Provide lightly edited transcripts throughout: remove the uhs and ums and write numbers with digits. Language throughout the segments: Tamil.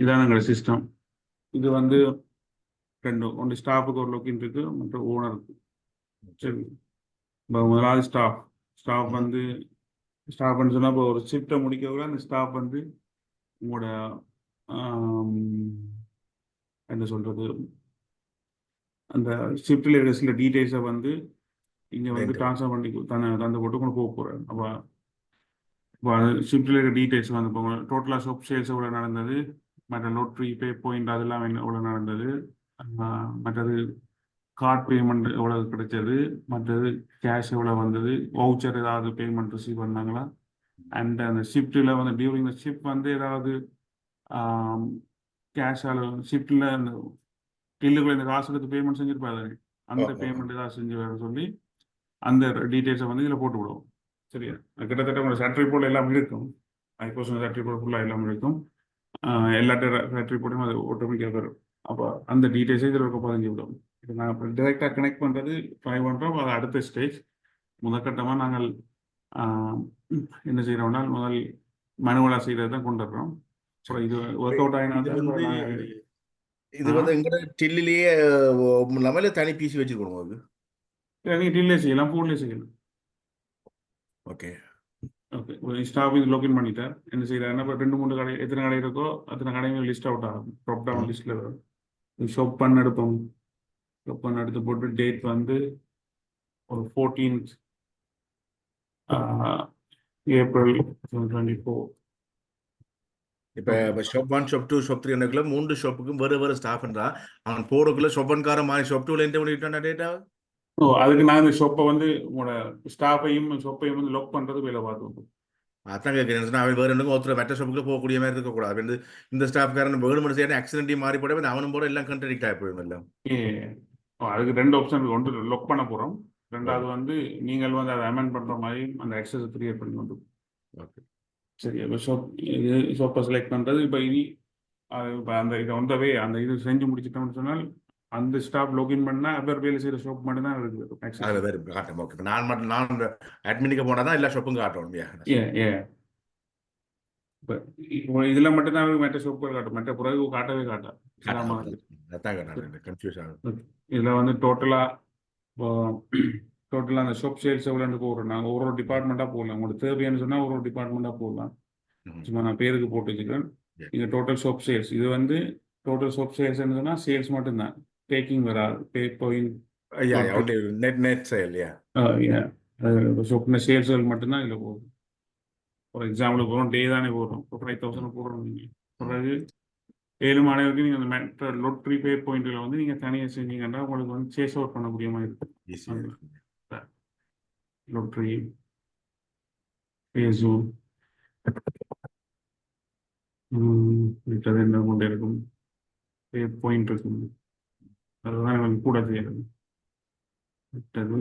இதான் எங்களோட சிஸ்டம். இது வந்து ஒன்று ஸ்டாஃபுக்கு ஒரு லொக்கின் இருக்கு, மற்ற ஓனருக்கு. சரி, இப்போ முதலாவது ஸ்டாஃப் வந்து ஸ்டாஃப்னு சொன்னால் இப்போ ஒரு ஷிஃப்ட்டை முடிக்கக்குள்ள அந்த ஸ்டாஃப் வந்து உங்களோட என்ன சொல்கிறது, அந்த ஷிஃப்ட்டில் இருக்கிற சில டீட்டெயில்ஸை வந்து இங்கே வந்து ட்ரான்ஸ்ஃபர் பண்ணி தந்து போட்டு கொண்டு போக போகிறேன். அப்போ இப்போ அது ஷிஃப்ட்டில் இருக்கிற டீட்டெயில்ஸ் வந்து இப்போ டோட்டலாக ஷாப் சேல்ஸ் எவ்வளோ நடந்தது, மற்ற லோட்ரி பே பாயிண்ட் அதெல்லாம் எவ்வளோ நடந்தது, மற்றது கார்ட் பேமெண்ட் எவ்வளோ கிடைச்சது, மற்றது கேஷ் எவ்வளோ வந்தது, வவுச்சர் ஏதாவது பேமெண்ட் ரிசீவ் பண்ணாங்களா, அண்ட் அந்த ஷிஃப்ட்டில் வந்து டியூரிங் த ஷிஃப்ட் வந்து ஏதாவது கேஷால் ஷிஃப்ட்டில் அந்த இல்லுக்குள்ள இந்த காசு எடுத்து பேமெண்ட் செஞ்சுருப்பாரு, அந்த பேமெண்ட் ஏதாவது செஞ்சு வேற சொல்லி அந்த டீட்டெயில்ஸை வந்து இதில் போட்டு விடுவோம். சரியா, கிட்டத்தட்ட உங்களோட சர்ட் ரிப்போர்ட் எல்லாம் இருக்கும், 5% சர்ட் ரிப்போர்ட் ஃபுல்லாக எல்லாம் இருக்கும். எல்லா சர்ட் ரிப்போர்ட்டும் அது ஆட்டோமேட்டிக்காக வரும். அப்போ அந்த டீட்டெயில்ஸை இதில் இருக்க பதிஞ்சு விடுவோம். இப்போ நாங்கள் டிரெக்டாக கனெக்ட் பண்ணுறது ட்ரை பண்ணுறோம். அது அடுத்த ஸ்டேஜ். முதற்கட்டமாக நாங்கள் என்ன செய்கிறோம்னா முதல் மனுவலாக செய்கிறது தான் கொண்டு வர்றோம். அப்புறம் இது ஒர்க் அவுட் ஆகினா இது வந்து எங்கட டில்லிலேயே நம்மளே தனி பிசி வச்சிருக்கணும். அது நீங்கள் டில்லே செய்யலாம், ஃபோன்லேயே செய்யலாம். ஓகே ஓகே, ஒரு ஸ்டாஃப் இது லாகின் பண்ணிட்டார். என்ன செய்யறாருன்னா இப்போ 2-3 கடை எத்தனை கடை இருக்கோ அத்தனை கடைகள் லிஸ்ட் அவுட் ஆகும். ட்ராப் டவுன் லிஸ்ட்டில் வரும். ஷாப் பண்ண எடுப்போம். ஷாப் பண்ண எடுத்து போட்டு டேட் வந்து ஒரு 14th April 2024. இப்போ ஷாப் 1 ஷாப் 2 ஷாப் 3 என்னக்குள்ள 3 ஷாப்புக்கும் வேறு ஸ்டாஃப்ன்றா அவன் போடக்குள்ள ஷாப் 1கார மாதிரி ஷாப் 2ல என்ட்ரி பண்ணிட்டான டேட்டா. அதுக்கு நான் இந்த ஷாப்பை வந்து உங்களோட ஸ்டாஃபையும் ஷாப்பையும் வந்து லாக் பண்ணுறது வேலை பார்த்துருக்கோம். அதான் கேட்குறேன். அவன் வேறு எனக்கு ஒருத்தர் மெட்ட ஷாப்புக்கு போகக்கூடிய மாதிரி இருக்கக்கூடாது. இந்த ஸ்டாஃப்காரன் வேணுமென்னு செய்ய ஆக்சிடென்ட்டையும் மாறி போட அவனும் போட எல்லாம் கண்ட்ரடிக்ட் ஆகி போயிடும் எல்லாம். அதுக்கு 2 ஆப்ஷன் இருக்கு. ஒன்று லாக் பண்ண போகிறோம், ரெண்டாவது வந்து நீங்கள் வந்து அதை அமெண்ட் பண்ணுற மாதிரி அந்த ஆக்சஸ் கிரியேட் பண்ணி கொண்டு. ஓகே சரி, இப்போ ஷாப்பை செலக்ட் பண்ணுறது. இப்போ இனி இப்போ அந்த இதை வந்தவே அந்த இது செஞ்சு முடிச்சிட்டோம்னு சொன்னால் அந்த ஸ்டாஃப் லாகின் பண்ணால் அவர் வேலை செய்கிற ஷாப் மட்டும் தான் இருக்குது. அதில் வேறு காட்டும். ஓகே, நான் அட்மினுக்கு போனால் தான் எல்லா ஷாப்பும் காட்டணும். இப்போ இதில் மட்டும்தான் மற்ற ஷாப்புகள் காட்டும், மற்ற பிறகு காட்டவே காட்டாது. இதில் வந்து டோட்டலாக அந்த ஷாப் சேல்ஸ் எவ்வளோன்னு போடுறோம். நாங்கள் ஒரு டிபார்ட்மெண்ட்டாக போடலாம். உங்களுக்கு தேவைன்னு சொன்னால் ஒரு டிபார்ட்மெண்ட்டாக போடலாம். சும்மா நான் பேருக்கு போட்டு வச்சுக்கிறேன். இங்கே டோட்டல் ஷாப் சேல்ஸ், இது வந்து டோட்டல் ஷாப் சேல்ஸ்ன்னு சொன்னால் சேல்ஸ் மட்டும்தான், டேக்கிங் வராது. பே பாயிண்ட் நெட் சேல் ஷாப்ன சேல்ஸ்கள் மட்டும்தான் இதில் போகும். ஃபார் எக்ஸாம்பிளுக்கு போகிறோம், டே தானே போடுறோம், இப்போ 5,000 போடுறோம். நீங்கள் பிறகு 7 மணி வரைக்கும் நீங்கள் அந்த மெட்ரோ லொட்ரி பே பாயிண்ட்டில் வந்து நீங்கள் தனியாக செஞ்சீங்கன்னா உங்களுக்கு வந்து சேஸ் அவுட் பண்ணக்கூடிய மாதிரி இருக்கும். லொட்ரி பேசு விட்டது என்ன கொண்டே இருக்கும், பே பாயிண்ட் இருக்கும், அதுதான் எனக்கு கூட செய்யறது. விட்டது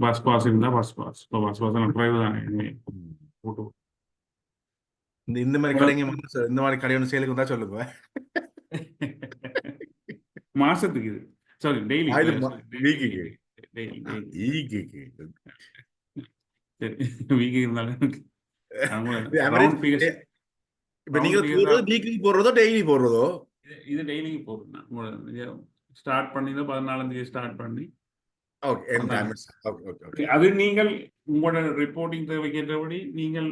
பஸ் பாஸ் இருந்தால் பஸ் பாஸ். இப்போ பஸ் பாஸ் எல்லாம் குறைவு தானே போட்டு. இந்த மாதிரி கடைங்க இந்த மாதிரி கடை ஒன்று சேலுக்கு தான் சொல்லுங்க. மாசத்துக்கு இது சாரி டெய்லி வீக்கு இருந்தாலும் இப்போ நீங்க வீக்லி போடுறதோ டெய்லி போடுறதோ? இது டெய்லிக்கு போடுறேன். ஸ்டார்ட் பண்ணி 14ஆம் தேதி ஸ்டார்ட் பண்ணி அது நீங்கள் உங்களோட ரிப்போர்ட்டிங் தேவைக்கேற்றபடி நீங்கள்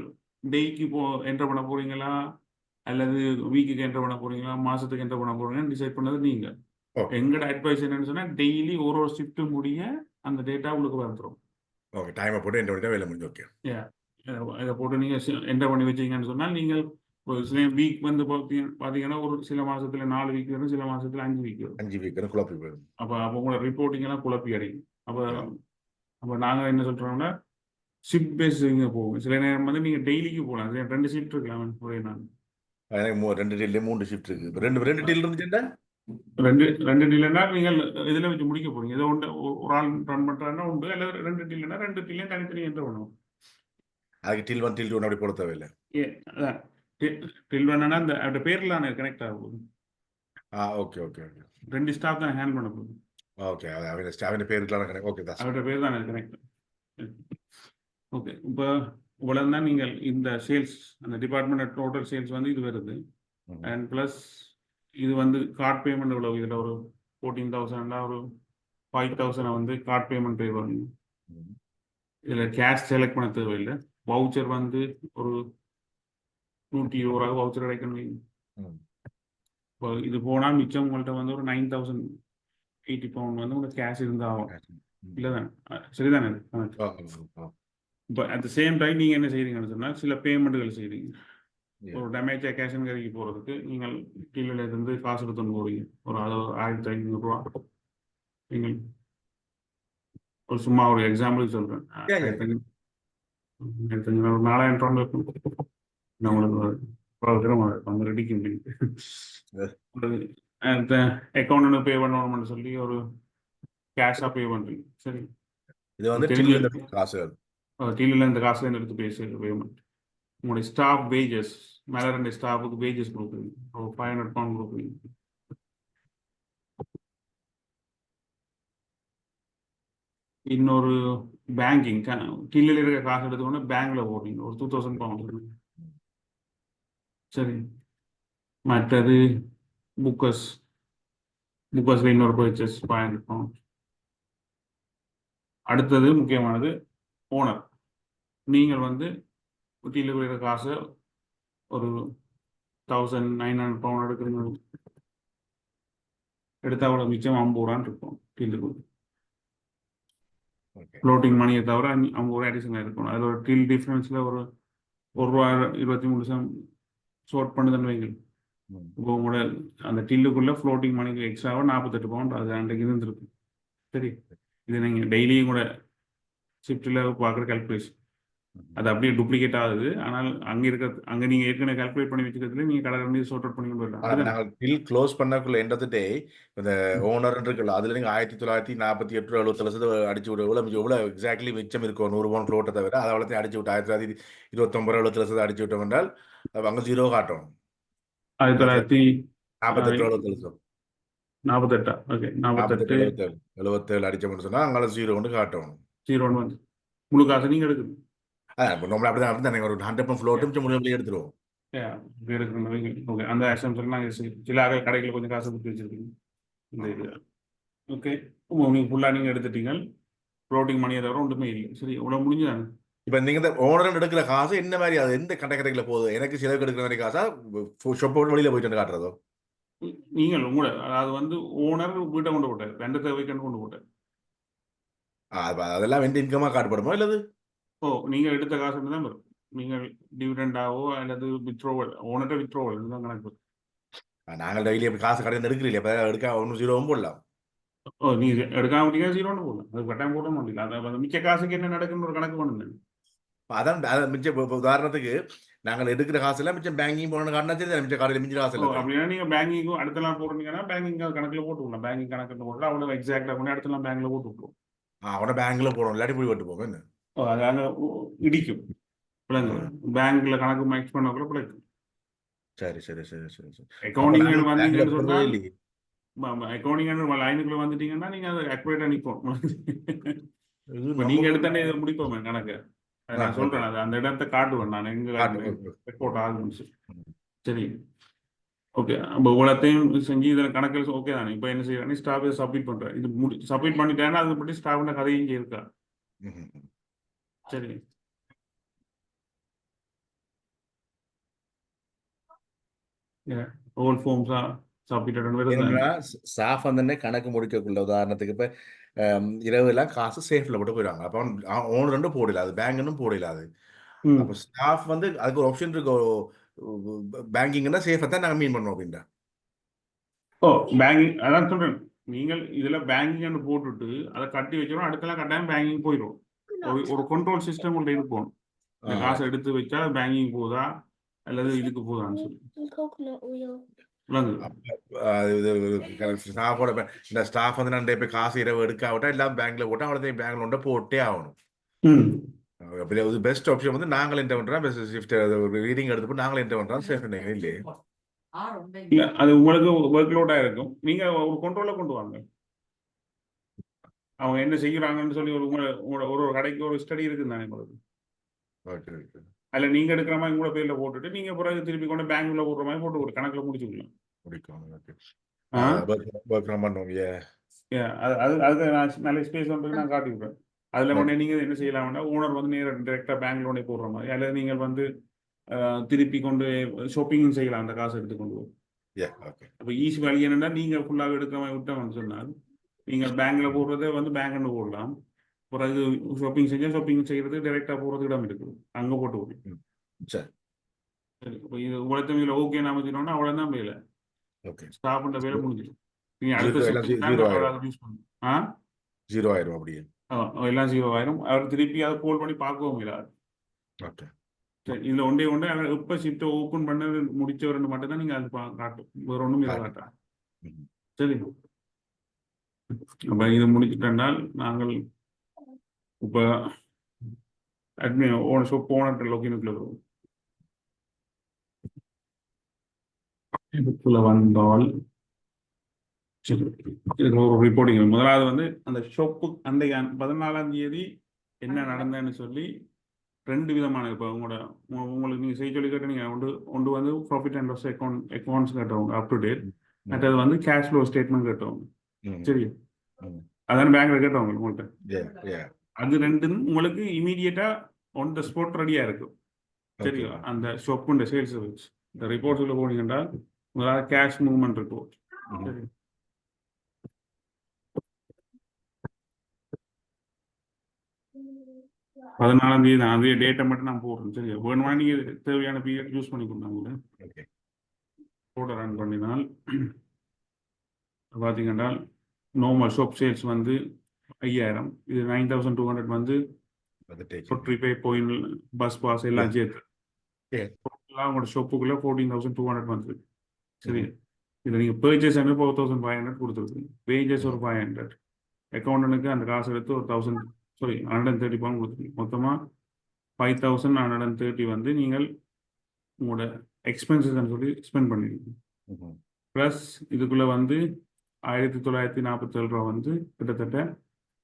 டெய்க்கு என்டர் பண்ண போறீங்களா அல்லது வீக்குக்கு என்டர் பண்ண போறீங்களா மாசத்துக்கு என்டர் பண்ண போறீங்கன்னு டிசைட் பண்ணது நீங்க. எங்களோட அட்வைஸ் என்னன்னு சொன்னா டெய்லி ஒரு ஷிஃப்ட் முடிய அந்த டேட்டா உங்களுக்கு வந்துடும். ஓகே, டைமை போட்டு என்டர் பண்ணி வேலை முடிஞ்சு. ஓகே, இதை போட்டு நீங்க என்டர் பண்ணி வச்சீங்கன்னு சொன்னால் நீங்கள் சில வீக் வந்து பாத்தீங்கன்னா ஒரு சில மாசத்துல 4 வீக் வரும், சில மாசத்துல 5 வீக் வரும். 5 வீக் குழப்பி போயிடும். அப்போ உங்களோட ரிப்போர்ட்டிங் எல்லாம் குழப்பி அடையும். அப்போ நாங்கள் என்ன சொல்றோம்னா ஷிஃப்ட் பேஸ் போகும். சில நேரம் வந்து நீங்க டெய்லிக்கு போகலாம். 2 ஷிஃப்ட் இருக்கலாம் ஒரே நாள். எனக்கு 2 டீல் 3 ஷிஃப்ட் இருக்கு. 2 டீல் இருந்துச்சுன்னா 2 டீல்னா நீங்கள் இதில் வச்சு முடிக்க போறீங்க. இதை ஒரு ஆள் ரன் பண்றாருன்னா உண்டு, அல்லது 2 டீல்னா 2 டீலையும் தனித்தனி என்டர் பண்ணுவோம். அதுக்கு டீல் 1 டீல் 2 அப்படி போட தேவையில்லை. டீல் வேணா அந்த பேர்ல கனெக்ட் ஆகும். ஓகே ஓகே ஓகே, 2 ஸ்டாஃப் தான் ஹேண்ட் பண்ண போகுது. ஓகே, அவன் ஸ்டாஃபின் பேருக்குலாம் கனெக்ட். ஓகே, அவரோட பேர் தான் கனெக்ட். ஓகே, இப்போ இவ்வளவு தான் நீங்கள் இந்த சேல்ஸ் அந்த டிபார்ட்மெண்ட் டோட்டல் சேல்ஸ் வந்து இது வருது. அண்ட் ப்ளஸ் இது வந்து கார்ட் பேமெண்ட் இவ்வளவு இதில் ஒரு 14,000 ஒரு 5,000 வந்து கார்ட் பேமெண்ட் பே பண்ணணும். இதில் கேஷ் செலக்ட் பண்ண தேவையில்லை. வவுச்சர் வந்து ஒரு 120 வவுச்சர் கிடைக்கணும். இப்போ இது போனால் மிச்சம் உங்கள்கிட்ட வந்து ஒரு 9,080 பவுண்ட் வந்து உங்களுக்கு கேஷ் இருந்தாகும். இல்லை தானே? சரிதானே? இப்போ அட் த சேம் டைம் நீங்கள் என்ன செய்கிறீங்கன்னு சொன்னால் சில பேமெண்ட்டுகள் செய்கிறீங்க. ஒரு டேமேஜ் கேஷன் கறிக்கு போகிறதுக்கு நீங்கள் கீழே இருந்து காசு எடுத்துன்னு போகிறீங்க. ஒரு 1,500 ரூபா. நீங்கள் ஒரு சும்மா ஒரு எக்ஸாம்பிளுக்கு சொல்கிறேன். 1,500 ஒரு 4,000 ரூபா இருக்கும். நான் உங்களுக்கு அவங்க ரெடிக்க அக்கௌண்ட் பே பண்ணணும்னு சொல்லி ஒரு கேஷாக பே பண்ணுறீங்க. சரி, இது வந்து காசு டீலில் இந்த காசுல எடுத்து பேசுகிற பேமெண்ட். உங்களுடைய ஸ்டாஃப் வேஜஸ் மேலே 2 ஸ்டாஃபுக்கு வேஜஸ் கொடுக்குறீங்க. ஒரு 500 பவுண்ட் கொடுக்குறீங்க. இன்னொரு பேங்கிங் கீழே இருக்க காசு எடுத்துக்கொண்டு பேங்க்ல போடுறீங்க ஒரு 2,000 பவுண்ட். சரி, மற்றது புக்கர்ஸ்ல இன்னொரு பர்ச்சேஸ் 500 பவுண்ட். அடுத்தது முக்கியமானது ஓனர். நீங்கள் வந்து கீழே இருக்கிற காசை ஒரு 1,900 பவுண்ட் எடுக்கிறீங்க. எடுத்தால் அவ்வளோ மிச்சம் 50 ரூபான்னு இருக்கும். கீழே ஃப்ளோட்டிங் மணியை தவிர 50 ரூபா அடிஷனல் இருக்கணும். அதில் ஒரு டில் டிஃப்ரென்ஸில் ஒரு ரூபா 23 சென்ட் ஷோர்ட் பண்ணுதுன்னு வைங்க. இப்போ உங்களோட அந்த டில்லுக்குள்ளே ஃப்ளோட்டிங் மணிக்கு எக்ஸ்ட்ராவாக 48 பவுண்ட் அது அன்றைக்கு இருந்திருக்கு. சரி, இது நீங்கள் டெய்லியும் கூட ஷிஃப்ட்டில் பார்க்குற கால்குலேஷன் அது அப்படியே டூப்ளிகேட் ஆகுது. ஆனால் அங்கே நீங்கள் ஏற்கனவே கால்குலேட் பண்ணி வச்சுக்கிறதுல நீங்கள் கடை ஷார்ட் அவுட் பண்ணி போயிடலாம். நாங்கள் டில் க்ளோஸ் பண்ணக்குள்ள எண்ட் ஆஃப் தி டே இந்த ஓனர் இருக்குல்ல அதில் நீங்கள் 1,948 ரூபா 77 அடிச்சு விட எவ்வளோ எக்ஸாக்ட்லி மிச்சம் இருக்கும் 100 பவுண்ட் ஃப்ளோட்டை தவிர அதை அவ்வளோத்தையும் அடிச்சு விட்டு 1,929 ரூபா 77 அடிச்சு விட்டோம் என்றால் அங்கே 0 காட்டும். 1,948 ஓகே 48 77 அடிச்சோம்னு சொன்னால் அங்கே 0 ஒன்று காட்டும். 0 வந்து முழு காசு நீங்கள் எடுக்கணும். நம்மள அப்படிதான் ஒரு 100 ஃப்ளோட்டும் முழுவதும் எடுத்துருவோம். ஓகே, அந்த அசம்ஷன் நாங்கள் சில கடைகளில் கொஞ்சம் காசு கொடுத்து வச்சிருக்கீங்க இந்த இது. ஓகே, நீங்கள் ஃபுல்லாக நீங்கள் எடுத்துட்டீங்க. ஃப்ளோட்டிங் மணியை தவிர ஒன்றுமே இல்லை. சரி, இவ்வளோ முடிஞ்சுதானே? இப்போ நீங்கள் இந்த ஓனர் எடுக்கிற காசு என்ன மாதிரி அது எந்த கடைகளில் போகுது? எனக்கு சிலவுக்கு எடுக்கிற மாதிரி காசா ஷாப்போட வழியில் போயிட்டு காட்டுறதோ? நீங்கள் உங்களோட அதாவது வந்து ஓனர் வீட்டை கொண்டு போட்டார், 2 தேவைக்கு கொண்டு போட்டார். அதெல்லாம் வந்து இன்கமாக காட்டப்படுமோ இல்லது? நீங்கள் எடுத்த காசு தான் வரும். நீங்கள் டிவிடெண்டாவோ அல்லது வித்ரோவல் ஓனர்கிட்ட வித்ரோவல் இதுதான் கணக்கு. நாங்கள் டெய்லி காசு கடையில் எடுக்கிறீங்க இப்போ எடுக்க 0 போடலாம். நீ எடுக்காம முடியாது 0 போடலாம். அது கட்டாயம் போட முடியல. அதை மிச்ச காசுக்கு என்ன நடக்குன்னு ஒரு கணக்கு பண்ணுங்க. அதான் மிச்சம் உதாரணத்துக்கு நாங்கள் எடுக்கிற காசு எல்லாம் மிச்சம் பேங்கிங் போன காட்டினா சரி மிச்சம் காலையில் மிச்சம் காசு இல்லை. அப்படின்னா நீங்கள் பேங்கிங்கும் அடுத்தலாம் போடுறீங்கன்னா பேங்கிங் கணக்கில் போட்டு விடலாம். பேங்கிங் கணக்கில் போட்டு அவ்வளோ எக்ஸாக்டாக பண்ணி அடுத்தலாம் பேங்க்ல போட்டு விட்டுருவோம். அவனை பேங்க்ல போடணும் இல்லாட்டி போய் விட்டு போங்க. அதாங்க இடிக்கும் பேங்க்ல கணக்கு மேட்ச் பண்ண கூட பிழைக்கும். சரி சரி சரி சரி சரி. அக்கௌண்டிங் வந்தீங்கன்னு சொன்னா அக்கௌண்டிங் லைனுக்குள்ள வந்துட்டீங்கன்னா நீங்க அதை அக்யூரேட்டா நிற்போம். நீங்க எடுத்தானே இதை முடிப்போமே கணக்கு. நான் சொல்றேன், அது அந்த இடத்த காட்டுவேன் நான் எங்க ரெக்கார்ட் ஆகும்னு சொல்லி. சரி, ஓகே. நம்ம இவ்வளோத்தையும் செஞ்சு இதில் கணக்கில் ஓகே தானே. இப்போ என்ன செய்யறேன், ஸ்டாஃப் சப்மிட் பண்றேன். இது சப்மிட் பண்ணிட்டேன்னா அதை பற்றி ஸ்டாஃப்ன கதையும் இங்கே இருக்கா. சரி, ஓல் ஃபார்ம்ஸா சப்மிட்டட் ஸ்டாஃப் வந்து கணக்கு முடிக்கக்குள்ள உதாரணத்துக்கு இப்போ இரவுலாம் காசு சேஃப்ல போட்டு போயிடுவாங்க. அப்போ ஓன் ரெண்டும் போடல, அது பேங்க்னும் போடல. அது அப்போ ஸ்டாஃப் வந்து அதுக்கு ஒரு ஆப்ஷன் இருக்கு. பேங்கிங்னா சேஃபா தான் நாங்கள் மீன் பண்ணோம் அப்படின்னா. பேங்கிங் அதான் சொல்றேன். நீங்கள் இதுல பேங்கிங் போட்டுட்டு அதை கட்டி வச்சிடும், அடுத்தலாம் கட்டாயம் பேங்கிங் போயிடும். ஒரு கண்ட்ரோல் சிஸ்டம் உள்ள இருக்கும். இந்த காசை எடுத்து வச்சா பேங்கிங் போதா அல்லது இதுக்கு போதான்னு சொல்லி இந்த ஸ்டாஃப் வந்து நான் இப்போ காசு இரவு எடுக்காவிட்டா எல்லாம் பேங்க்ல போட்டா அவ்வளோதையும் பேங்க்ல ஒன்றை போட்டே ஆகணும். பெஸ்ட் ஆப்ஷன் வந்து நாங்கள் என்ன பண்றோம், ரீடிங் எடுத்து நாங்கள் என்ன பண்றோம் சேஃப் இல்லையே. அது உங்களுக்கு ஒர்க் லோடா இருக்கும். நீங்க ஒரு கண்ட்ரோல கொண்டு வாங்க. அவங்க என்ன செய்யறாங்கன்னு சொல்லி உங்களோட ஒரு கடைக்கு ஒரு ஸ்டடி இருக்குன்னு தானே உங்களுக்கு. அதில் நீங்கள் எடுக்கிற மாதிரி உங்களோட பேரில் போட்டுட்டு நீங்கள் பிறகு திருப்பி கொண்டு பேங்க்ல போடுற மாதிரி போட்டு ஒரு கணக்கில் முடிச்சுக்கலாம். முடிக்கும். ஓகே. ஆ ஒர்க் ஃப்ரம் பண்ணோம். அதுக்கு நான் நல்ல ஸ்பேஸ் வந்து நான் காட்டி விடுறேன். அதில் உடனே நீங்கள் என்ன செய்யலாம்னா ஓனர் வந்து டேரெக்டாக பேங்க்ல உடனே போடுற மாதிரி, அல்லது நீங்கள் வந்து திருப்பி கொண்டு ஷாப்பிங் செய்யலாம் அந்த காசை எடுத்து கொண்டு போய். ஓகே. அப்போ ஈஸி வழி என்னென்னா நீங்கள் ஃபுல்லாக எடுக்கிற மாதிரி விட்டோம்னு சொன்னால் நீங்கள் பேங்க்ல போடுறதே வந்து பேங்க்னு போடலாம். பிறகு ஷாப்பிங் செஞ்சால் ஷாப்பிங் செய்கிறது டைரெக்டாக போகிறதுக்கு இடம் இருக்குது, அங்கே போட்டு விடும். சரி. சரி, இப்போ இது உழைத்த இதில் ஓகே நாம வச்சுட்டோம்னா அவ்வளோதான் வேலை. ஓகே. ஸ்டாஃப்ன்ற வேலை முடிஞ்சிடும். நீங்கள் அடுத்த எல்லாம் ஷிஃப்ட் zero தான் ஆயிரும். அதை யூஸ் பண்ணணும். 0 ஆயிரும் அப்படியே. எல்லாம் 0 ஆயிரும். அவர் திருப்பி அதை கோல் பண்ணி பார்க்கவும் இல்லாது. ஓகே. சரி, இதில் ஒன்றே அவர் எப்போ ஷிஃப்ட்டை ஓப்பன் பண்ண முடிச்சவரெண்டு மட்டும் தான் நீங்கள் அது காட்டும், வேற ஒன்றும் இதை காட்டாது. சரி, அப்போ இது முடிச்சுட்டால் நாங்கள் இப்போ அட்மின் ஷாப் ஓனர் லொக்கினுக்குள்ள வருவோம். இதுக்குள்ள வந்தால் இதுக்கு ஒரு ரிப்போர்ட்டிங். முதலாவது வந்து அந்த ஷாப்பு அந்த 14ஆம் தேதி என்ன நடந்ததுன்னு சொல்லி 2 விதமான, இப்போ உங்களுக்கு நீங்கள் செய்ய சொல்லி கேட்ட நீங்கள் ஒன்று வந்து ப்ராஃபிட் அண்ட் லாஸ் அக்கௌண்ட்ஸ் கேட்டவங்க அப் டு டேட், மற்றது வந்து கேஷ் ஃப்ளோ ஸ்டேட்மெண்ட் கேட்டவங்க. சரி, அதான பேங்க்ல கேட்டவங்க உங்கள்கிட்ட. அது ரெண்டும் உங்களுக்கு இமீடியட்டா ஆன் த ஸ்பாட் ரெடியா இருக்கும். சரியா, அந்த ஷாப்புண்ட சேல்ஸ் வச்சு இந்த ரிப்போர்ட்ஸ்ல போனீங்கன்னா முதலாவது கேஷ் மூவ்மெண்ட் ரிப்போர்ட். சரி, 14ஆம் தேதி தான், அதே டேட்டை மட்டும் நான் போடுறேன். சரியா, வேணுமா நீங்க தேவையான பீரியட் யூஸ் பண்ணி கொடுத்தாங்க. போட ரன் பண்ணினால் பார்த்தீங்கன்னா நார்மல் ஷாப் சேல்ஸ் வந்து 5000, இது 9200 வந்து ப்ரீபே பாயிண்ட் பஸ் பாஸ் எல்லாம் சேர்த்து உங்களோட ஷாப்புக்குள்ள 14200 வந்து. சரி, இதில் நீங்கள் பர்ச்சேஸ் 4500 கொடுத்துருக்கு, வேஜஸ் ஒரு 500, அக்கௌண்டனுக்கு அந்த காசு எடுத்து ஒரு 130 பவுண்ட் கொடுத்துருக்கீங்க. மொத்தமாக 5130 வந்து நீங்கள் உங்களோட எக்ஸ்பென்சஸ் சொல்லி ஸ்பெண்ட் பண்ணிருக்கீங்க. ப்ளஸ் இதுக்குள்ள வந்து 1947 ரூபா வந்து கிட்டத்தட்ட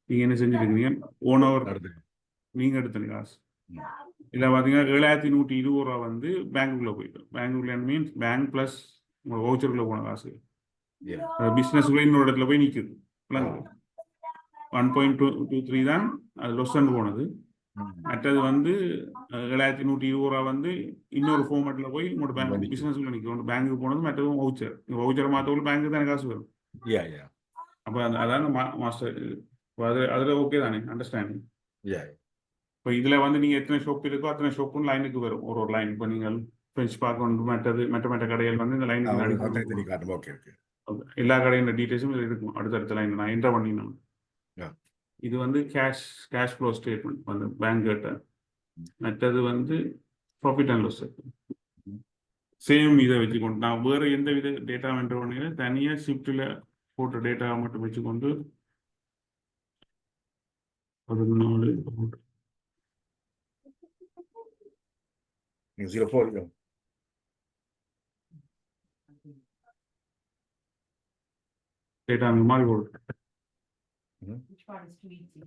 நீங்கள் என்ன செஞ்சுருக்கீங்க, 1 ஹவர் நீங்கள் எடுத்த காசு. இதில் பார்த்தீங்கன்னா 7120 ரூபா வந்து பேங்க்குள்ளே போயிட்டு, பேங்க்குள்ள மீன்ஸ் பேங்க் ப்ளஸ் உங்களோட வவுச்சருக்குள்ளே போன காசு பிஸ்னஸ்க்குள்ளே இன்னொரு இடத்துல போய் நிற்குது. 1.23 தான் அது லொஸ்ன்னு போனது. மற்றது வந்து 7120 ரூபா வந்து இன்னொரு ஃபார்மேட்ல போய் உங்களோட பேங்க் பிசினஸ்ல நிற்கும், பேங்க்குக்கு போனது. மற்றதும் வவுச்சர், வவுச்சர் மாற்றவங்க பேங்க்கு தானே காசு வரும். அப்போ அதான் மாஸ்டர், அதில் ஓகே தானே, அண்டர்ஸ்டாண்டிங். இப்போ இதில் வந்து நீங்கள் எத்தனை ஷாப் இருக்கோ அத்தனை ஷாப்பும் லைனுக்கு வரும், ஒரு லைன். இப்போ நீங்கள் ஃப்ரெண்ட்ஸ் பார்க்க மற்ற கடைகள் வந்து இந்த லைனுக்கு எல்லா கடையோட டீட்டெயில்ஸும் இதில் இருக்கும். அடுத்தடுத்த லைன் நான் என்டர் பண்ணினேன். இது வந்து கேஷ் ஃப்ளோ ஸ்டேட்மெண்ட் வந்து பேங்க் கிட்ட. மற்றது வந்து ப்ராஃபிட் அண்ட் லாஸ். சேம் இதை வச்சுக்கொண்டு நான் வேறு எந்த வித டேட்டா என்டர் பண்ணி தனியாக ஷிஃப்ட்டில் போட்ட டேட்டாவை மட்டும் வச்சுக்கொண்டு 14 டேட்டா அந்த மாதிரி போட்டு Which part is too easy?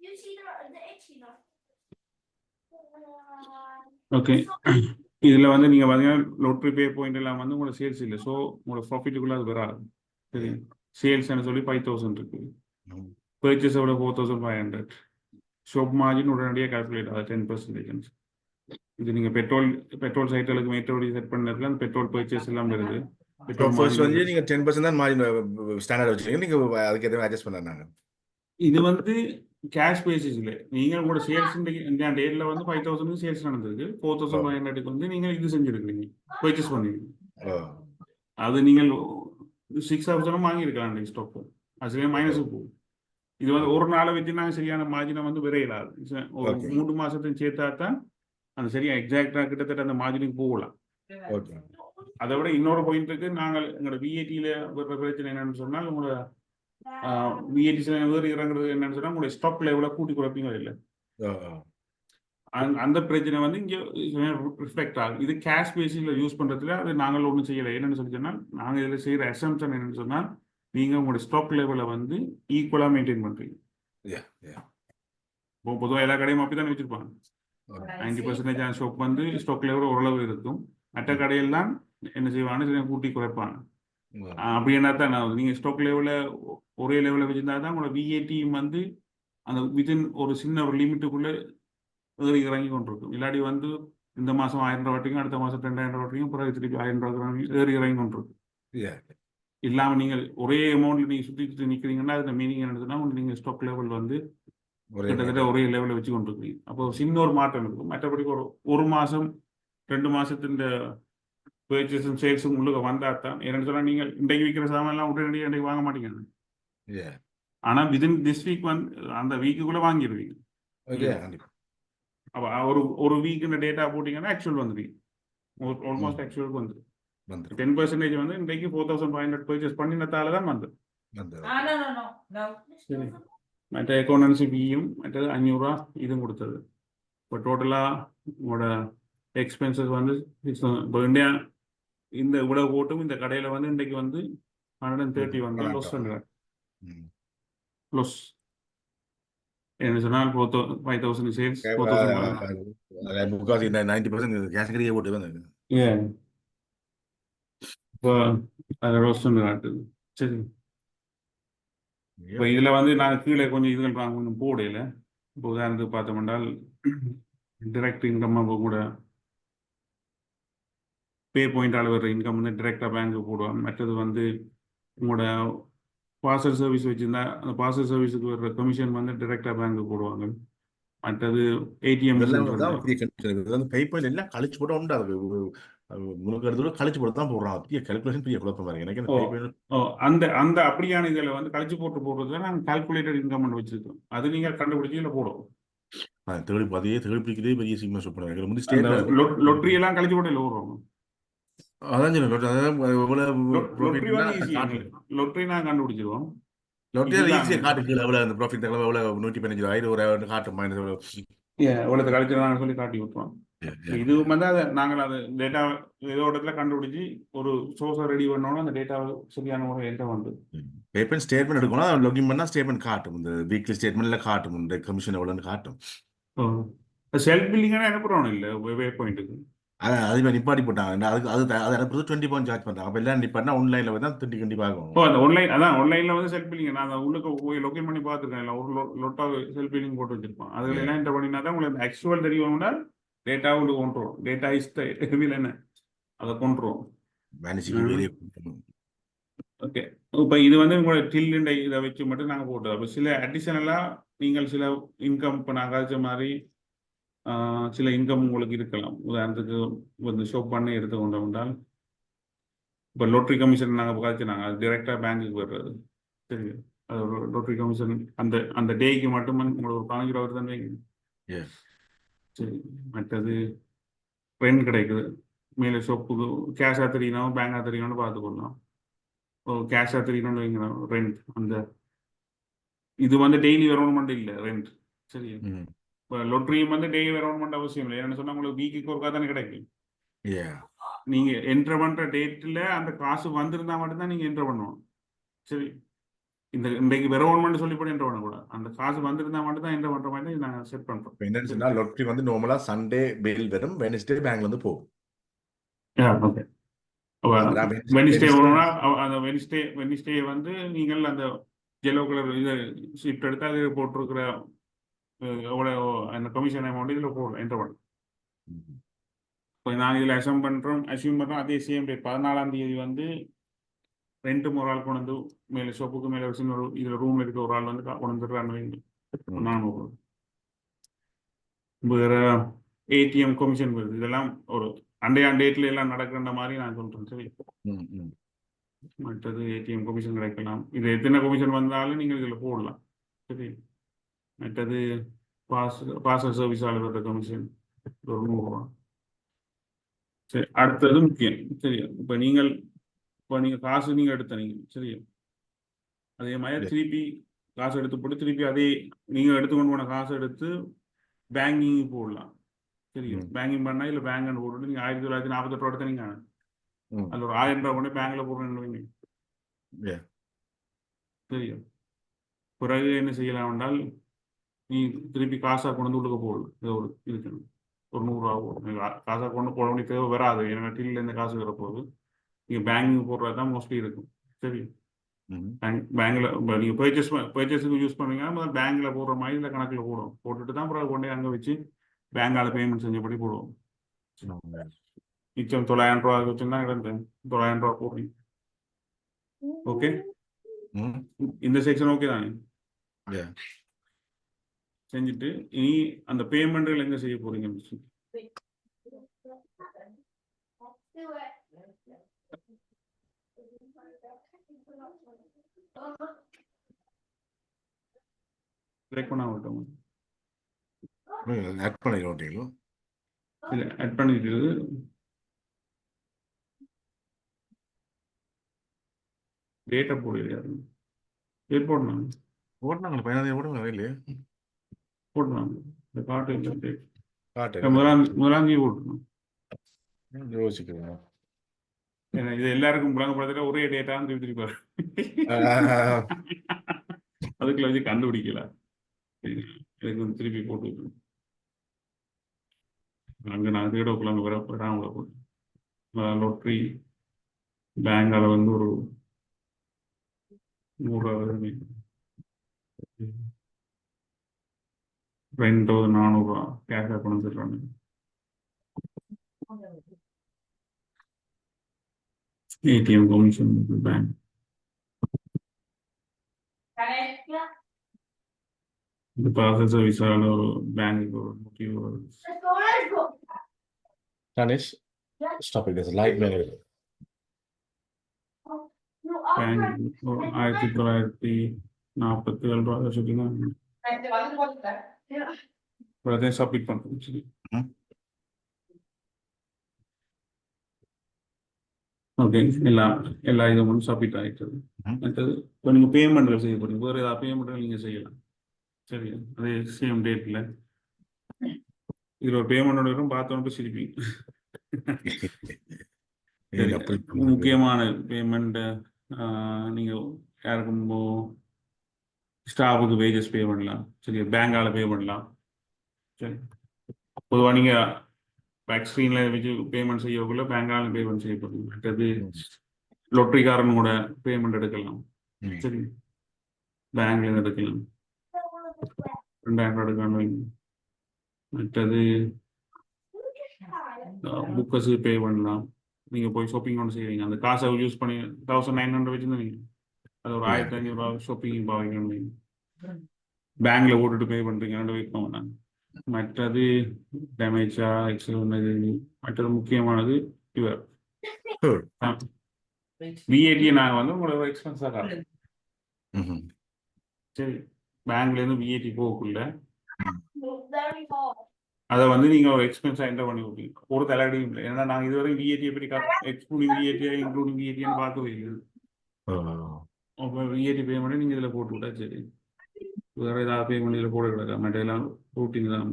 You see the edge here? Okay. இதில் வந்து நீங்கள் பார்த்தீங்கன்னா லோட்ரி பே பாயிண்ட் எல்லாம் வந்து உங்களோட சேல்ஸ் இல்லை, ஸோ உங்களோட ப்ராஃபிட்டுக்குள்ளே அது வராது. சரி, சேல்ஸ்ன்னு சொல்லி 5000 இருக்கு, பர்ச்சேஸோட 4500, ஷாப் மார்ஜின் உடனடியாக கால்குலேட் ஆகுது 10%. இது நீங்கள் பெட்ரோல் சைட்டுகளுக்கு மெட்ரோடி செட் பண்ணதுல அந்த பெட்ரோல் பர்ச்சேஸ் எல்லாம் வருது. நீங்க 10% தான் மார்ஜின் ஸ்டாண்டர்ட் வச்சிருக்கீங்க, நீங்க அதுக்கு எதுவும் அட்ஜஸ்ட் பண்ணாங்க. இது வந்து கேஷ் பேசிஸ்ல நீங்கள் உங்களோட சேல்ஸ் இந்த டேட்ல வந்து 5000 சேல்ஸ் நடந்திருக்கு, 4500 வந்து நீங்கள் இது செஞ்சிருக்கீங்க, பர்ச்சேஸ் பண்ணிருக்கீங்க. அது நீங்கள் 6000 வாங்கியிருக்கலாம் ஸ்டாக், அதுலேயே மைனஸ் போகும். இது வந்து ஒரு நாளை வச்சு நாங்கள் சரியான மார்ஜினை வந்து விரையிலாது. ஒரு 3 மாசத்தையும் சேர்த்தா தான் அந்த சரியா எக்ஸாக்டா கிட்டத்தட்ட அந்த மார்ஜினுக்கு போகலாம். அதை விட இன்னொரு பாயிண்ட் இருக்கு, நாங்கள் எங்களோட விஏடியில பிரச்சனை என்னன்னு சொன்னால் உங்களோட விஏடி வேறு இறங்குறது என்னன்னு சொன்னா உங்களுடைய ஸ்டாக் லெவலை கூட்டி குறைப்பீங்க இல்லை, அந்த பிரச்சனை வந்து இங்கே ரிஃப்ளெக்ட் ஆகும். இது கேஷ் பேசிஸ்ல யூஸ் பண்றதுல அது நாங்கள் ஒன்றும் செய்யலை. என்னன்னு சொல்லி சொன்னால் நாங்கள் இதில் செய்யற அசம்ப்ஷன் என்னன்னு சொன்னால் நீங்கள் உங்களோட ஸ்டாக் லெவலை வந்து ஈக்குவலாக மெயின்டைன் பண்ணுறீங்க. Yeah, yeah. இப்போ பொதுவாக எல்லா கடையும் அப்படி தானே வச்சுருப்பாங்க. 90% ஷாப் வந்து ஸ்டாக் லெவல் ஓரளவு இருக்கும். மற்ற கடையெல்லாம் என்ன செய்வாங்க, கூட்டி குறைப்பாங்க. அப்படி என்ன தான் நீங்கள் ஸ்டாக் லெவலில் ஒரே லெவலில் வச்சுருந்தா தான் உங்களோட விஏடியும் வந்து அந்த வித்தின் ஒரு சின்ன ஒரு லிமிட்டுக்குள்ளே ஏறி இறங்கி கொண்டிருக்கும். இல்லாட்டி வந்து இந்த மாதம் 1000 ரூபா வட்டிக்கும் அடுத்த மாதம் 2000 வட்டிக்கும் பிறகு திருப்பி 1000 ரூபா ஏறி இறங்கி கொண்டிருக்கும். Yeah. இல்லாமல் நீங்கள் ஒரே அமௌண்ட்டில் நீங்கள் சுற்றி நிற்கிறீங்கன்னா அதில் மீனிங் என்னதுன்னா நீங்கள் ஸ்டாக் லெவல் வந்து கிட்டத்தட்ட ஒரே லெவலில் வச்சு கொண்டிருக்கீங்க. அப்போ சின்ன ஒரு மாற்றம் இருக்கும். மற்றபடி ஒரு மாதம் 2 மாதத்தின் பர்ச்சேஸும் சேல்ஸும் உங்களுக்கு வந்தால் தான் என்னென்னு சொன்னால் நீங்கள் இன்றைக்கு விற்கிற சாமான்லாம் உடனடியாக இன்றைக்கு வாங்க மாட்டீங்க. Yeah. ஆனால் விதின் திஸ் வீக் வந்து அந்த வீக்குக்குள்ளே வாங்கிடுவீங்க. Yeah, கண்டிப்பா. அப்போ ஒரு வீக்குன்னு டேட்டா போட்டிங்கன்னா ஆக்சுவல் வந்துடுவீங்க. ஆல்மோஸ்ட் ஆக்சுவலுக்கு வந்துடும். 10% வந்து இன்றைக்கு 4500 பர்ச்சேஸ் பண்ணினதால தான் வந்து. சரி, மற்ற அக்கௌண்டன்சி ஃபீயும் மற்றது 500 ரூபா இதுவும் கொடுத்தது. இப்போ டோட்டலாக உங்களோட எக்ஸ்பென்சஸ் வந்து 6,000. இப்போ இந்தியா இந்த இவ்வளவு போட்டும் இந்த கடையில் வந்து இன்றைக்கு வந்து 130 வந்து லொஸ் பண்ணுறாங்க. லொஸ் என்ன சொன்னால் 5,000 சேல்ஸ் 4,000. முக்காசி 90% கேஷ் போட்டு வந்து. இப்போ அதில் லொஸ் பண்ணுறாங்க. சரி, இப்போ இதில் வந்து நான் கீழே கொஞ்சம் இதுகள் நாங்கள் கொஞ்சம் போடையில். இப்போ உதாரணத்துக்கு பார்த்தோம்னால் டிரெக்ட் இன்கம் கூட பே பாயிண்டால் வர்ற இன்கம் வந்து டிரெக்டாக பேங்க்கு போடுவாங்க. மற்றது வந்து உங்களோட பார்சல் சர்வீஸ் வச்சுருந்தா அந்த பார்சல் சர்வீஸுக்கு வர்ற கமிஷன் வந்து டிரெக்டாக பேங்க்கு போடுவாங்க. மற்றது ஏடிஎம் பேபாயிண்ட் எல்லாம் கழிச்சு போட உண்டு. அது முழுக்க கழிச்சு போட்டு தான் போடுறான். கால்குலேஷன் பெரிய குழப்பம் பாருங்க எனக்கு. அந்த அப்படியான இதில் வந்து கழிச்சு போடுறது நாங்கள் கால்குலேட்டட் இன்கம் வச்சிருக்கோம். அது நீங்கள் கண்டுபிடிச்சி இல்லை போடுவோம். தேடி பிடிக்கிறதே பெரிய சிக்மா ஷாப் லொட்ரி எல்லாம் கழிச்சு போட்டு இல்லை போடுறோம். அதான் லொட்ரி நான் கண்டுபிடிச்சிருவோம். காட்டு ப்ராஃபிட் 115,000 காட்டும் எவ்வளவு கழிச்சிடலாம் சொல்லி காட்டி விட்டுருவோம். இது வந்து அதை நாங்கள் அது டேட்டா ஏதோ இடத்துல கண்டுபிடிச்சி ஒரு சோர்ஸை ரெடி பண்ணோம்னா அந்த டேட்டா சரியான முறை என்கிட்ட வந்து பேமெண்ட் ஸ்டேட்மெண்ட் எடுக்கணும். லாகின் பண்ணால் ஸ்டேட்மெண்ட் காட்டும். இந்த வீக்லி ஸ்டேட்மெண்ட்ல காட்டும் இந்த கமிஷன் எவ்வளோன்னு காட்டும். செல்ஃப் பில்லிங்கான அனுப்புறோம் இல்லை வே பாயிண்ட்டுக்கு. அது நிப்பாட்டி போட்டாங்க. அது அனுப்புறது 20 பவுண்ட் சார்ஜ் பண்ணுறாங்க. அப்போ எல்லாம் நிப்பாட்டினா ஆன்லைனில் வந்து தான் திண்டி பார்க்கணும். அந்த ஆன்லைன் அதான் ஆன்லைனில் வந்து செல்ஃப் பில்லிங் நான் அந்த உள்ளுக்கு போய் லொகேட் பண்ணி பார்த்துருக்கேன். இல்லை ஒரு லொட்டாக செல்ஃப் பில்லிங் போட்டு வச்சிருப்பான். அதில் எல்லாம் என்ன பண்ணினா தான் உங்களுக்கு ஆக்சுவல் தெரியும்னா டேட்டா வந்து கொண்டுரும். டேட்டா இஸ் என்ன அதை கொண்டுரும். ஓகே, இப்போ இது வந்து உங்களோட டில் இதை வச்சு மட்டும் நாங்கள் போட்டோம். அப்போ சில அடிஷனலாக நீங்கள் சில இன்கம் இப்போ நான் கழிச்ச மாதிரி சில இன்கம் உங்களுக்கு இருக்கலாம். உதாரணத்துக்கு வந்து ஷோப் பண்ணி எடுத்துக்கொண்டோம்னால் இப்போ லோட்ரி கமிஷன் நாங்கள் கழிச்சுனாங்க. அது டிரெக்டாக பேங்க்குக்கு வர்றது. சரி, அது லோட்ரி கமிஷன் அந்த டேக்கு மட்டும் உங்களுக்கு ஒரு 15 ரூபா வருதுன்னு வைங்க. சரி, மற்றது ரெண்ட் கிடைக்குது. மேலே ஷோப்புக்கு கேஷாக தெரியணும் பேங்காக தெரியணும்னு பார்த்துக்கொள்ளலாம். கேஷாக தெரியணும்னு வைங்க ரெண்ட். அந்த இது வந்து டெய்லி வரணுமெண்ட் இல்லை ரெண்ட். சரி, இப்போ லொட்ரியும் வந்து டெய்லி வரணுமெண்ட் அவசியம் இல்லை. என்ன சொன்னால் உங்களுக்கு வீக்குக்கு ஒருக்கா தானே கிடைக்கும். நீங்கள் என்ட்ரு பண்ணுற டேட்டில் அந்த காசு வந்திருந்தா மட்டும்தான் நீங்கள் என்ட்ரு பண்ணணும். சரி, இன்றைக்கு வரணுமெண்ட் சொல்லி போட்டு என்ட்ரு பண்ணக்கூடாது. அந்த காசு வந்திருந்தா மட்டும் தான் என்ட்ரு பண்ணுற மாதிரி நாங்கள் செட் பண்ணுறோம். என்னன்னு சொன்னால் லொட்ரி வந்து நார்மலாக சண்டே பில் வரும், வெனஸ்டே பேங்க்ல இருந்து போகும். ஓகே, வெனிஸ்டே வரணும்னா அந்த வெனிஸ்டே வந்து நீங்கள் அந்த yellow கலர் இதை ஷீட் எடுத்து அது போட்டிருக்கிற எவ்வளோ அந்த கமிஷன் அமௌண்ட் இதில் போடுறோம் என்ட்ரு பண்ணணும். இப்போ நாங்கள் இதில் அசியூம் பண்ணுறோம் அதே சேம் டேட் 14ஆம் தேதி வந்து ரெண்டு ஒரு ஆள் கொண்டு வந்து மேலே ஷோப்புக்கு மேலே வச்சு ஒரு இதில் ரூம் இருக்க ஒரு ஆள் வந்து கொண்டு வந்துடுறாங்க. வேறு ஏடிஎம் கமிஷன் வருது. இதெல்லாம் ஒரு அண்டையான் டேட்டில் எல்லாம் நடக்கிற மாதிரி நான் சொல்கிறேன். சரி, மற்றது ஏடிஎம் கமிஷன் கிடைக்கலாம். இது எத்தனை கமிஷன் வந்தாலும் நீங்கள் இதில் போடலாம். சரி, மற்றது பார்சல் சர்வீஸால் வர்ற கமிஷன் ஒரு 100 ரூபா. சரி, அடுத்தது முக்கியம். சரி, இப்போ நீங்கள் காசு நீங்கள் எடுத்தீங்க. சரி, அதே மாதிரி திருப்பி காசு எடுத்து போட்டு திருப்பி அதே நீங்கள் எடுத்துக்கொண்டு போன காசு எடுத்து பேங்கிங் போடலாம். சரி, பேங்கிங் பண்ணால் இல்லை பேங்க் போட்டு நீங்கள் 1948 ரூபா எடுத்தீங்க. அதில் ஒரு 1000 ரூபா கொண்டு பேங்க்ல போடுறேன்னு. தெரியும். பிறகு என்ன செய்யலாம் என்றால் நீ திருப்பி காசாக கொண்டு வந்து உள்ளுக்க போடு. ஏதோ ஒரு இருக்கணும், ஒரு 100 ரூபா போடும். காசாக கொண்டு போட வேண்டிய தேவை வராது, ஏன்னா டில்ல இந்த காசு வரப்போகுது. நீங்கள் பேங்க்கு போடுறது தான் மோஸ்ட்லி இருக்கும். சரி, பேங்க்ல நீங்கள் பர்ச்சேஸுக்கு யூஸ் பண்ணுவீங்கன்னா முதல்ல பேங்க்ல போடுற மாதிரி இந்த கணக்கில் போடும். போட்டுட்டு தான் அப்புறம் கொண்டு அங்கே வச்சு பேங்கால பேமெண்ட் செஞ்சபடி போடுவோம். மிச்சம் 900 ரூபா வச்சுருந்தா கிடந்தேன் 900 ரூபா போடுறீங்க. ஓகே, இந்த செக்ஷன் ஓகே தானே? செஞ்சுட்டு இனி அந்த பேமெண்ட்கள் எங்கே செய்ய போறீங்க? செலக்ட் பண்ண விட்டோம். ஆட் பண்ணிடுவோம். இல்லை, ஆட் பண்ணிட்டு டேட்டா போடலையா? டேட் போடணும். ஓட்டினாங்க 15 ஓடுங்க இல்லையே. போடணும். இந்த காட்டு இல்லை, டேட் காட்டு முதலாம் தேதி போட்டணும். யோசிக்கிறேன். ஏன்னா இது எல்லாருக்கும் புழங்கப்படுத்துகிற ஒரே டேட்டான்னு திருப்பிப்பாரு. அதுக்குள்ள வச்சு கண்டுபிடிக்கல. எனக்கு வந்து திருப்பி போட்டு அங்கே நான் தேடக்குள்ள அங்கே வராமல போட்டு லொட்ரி பேங்கால வந்து ஒரு 100 2400 ரூபா கேஷ் பணம் தருவாங்க. ஏடிஎம் கமிஷன் பேங்க் இந்த ப்ராசஸ் விசாரணை ஒரு பேங்க் ஒரு முக்கிய Tanis, stop it. There's a light there. Bank 1947 ரூபா சொல்லிங்க. அதையும் சப்மிட் பண்ணுறோம். சரி, ஓகே, எல்லா இதுவும் சப்மிட் ஆகிட்டது. அடுத்தது இப்போ நீங்கள் பேமெண்ட்கள் செய்ய போறீங்க. வேறு ஏதாவது பேமெண்ட்கள் நீங்கள் செய்யலாம். சரி, அதே சேம் டேட்டில் இதில் ஒரு பேமெண்டோட வரும், பார்த்தோன்னு சிரிப்பீங்க. முக்கியமான பேமெண்ட் நீங்கள் யாருக்கும் ஸ்டாஃபுக்கு வேஜஸ் பே பண்ணலாம். சரி, பேங்கால பே பண்ணலாம். சரி, பொதுவாக நீங்கள் பேக் ஸ்க்ரீனில் வச்சு பேமெண்ட் செய்யக்குள்ள பேங்கால பேமெண்ட் செய்யப்படுங்க. மற்றது லொட்டரிக்காரன் கூட பேமெண்ட் எடுக்கலாம். சரி, பேங்க்ல எடுக்கலாம். 2000 ரூபா எடுக்கலாம். மற்றது புக்கஸு பே பண்ணலாம். நீங்கள் போய் ஷாப்பிங் ஒன்று செய்வீங்க, அந்த காசை யூஸ் பண்ணி 1900 வச்சுருந்தீங்க, அது ஒரு 1500 ரூபா ஷாப்பிங் பாவிக்கணும். பேங்க்ல போட்டுட்டு பே பண்ணுறீங்க, 2 வெயிட் பண்ணாங்க. மற்றது டேமேஜா எக்ஸல் மற்றது முக்கியமானது இவர் விஏடியை நாங்கள் வந்து உங்களோட எக்ஸ்பென்ஸாக காட்டுறோம். சரி, பேங்க்லேருந்து விஏடி போகக்குள்ள அதை வந்து நீங்கள் ஒரு எக்ஸ்பென்ஸாக என்டர் பண்ணி கொடுப்பீங்க. ஒரு தலையடியும் இல்லை, ஏன்னா நாங்கள் இதுவரை விஏடியை எப்படி எக்ஸ்க்ளூடிங் விஏடியா இன்க்ளூடிங் விஏடியான்னு பார்க்கவே இல்லை. அப்போ விஏடி பேமெண்ட் நீங்கள் இதில் போட்டு விட்டா சரி. வேறு ஏதாவது பேமெண்ட் இதில் போட கிடக்கா? மற்ற எல்லாம் ரூட்டின் தான்.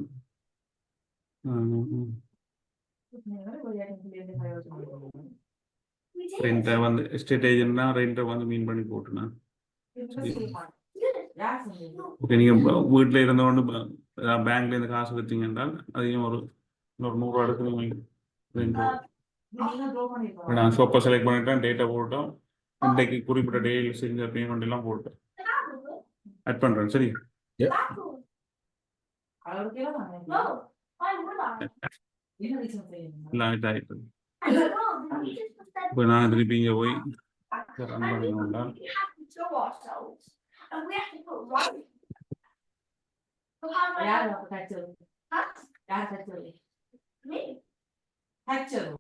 ரெண்டை வந்து எஸ்டேட் ஏஜென்ட்னா ரெண்டை வந்து மீன் பண்ணி போட்டுனா ஓகே. நீங்கள் வீட்டில் இருந்தவொண்டு பேங்க்ல இருந்து காசு வச்சிங்க என்றால் அதையும் ஒரு 100 ரூபா எடுக்கணும். நான் ஷாப்பை செலக்ட் பண்ணிட்டேன், டேட்டா போட்டோம், இன்றைக்கு குறிப்பிட்ட டேயில் செஞ்ச பேமெண்ட் எல்லாம் போட்டேன், ஆட் பண்ணுறேன். சரி, எல்லாம் இதாகிட்டு. இப்போ நான் திருப்பி இங்கே போய் ரன் பண்ணணும்னா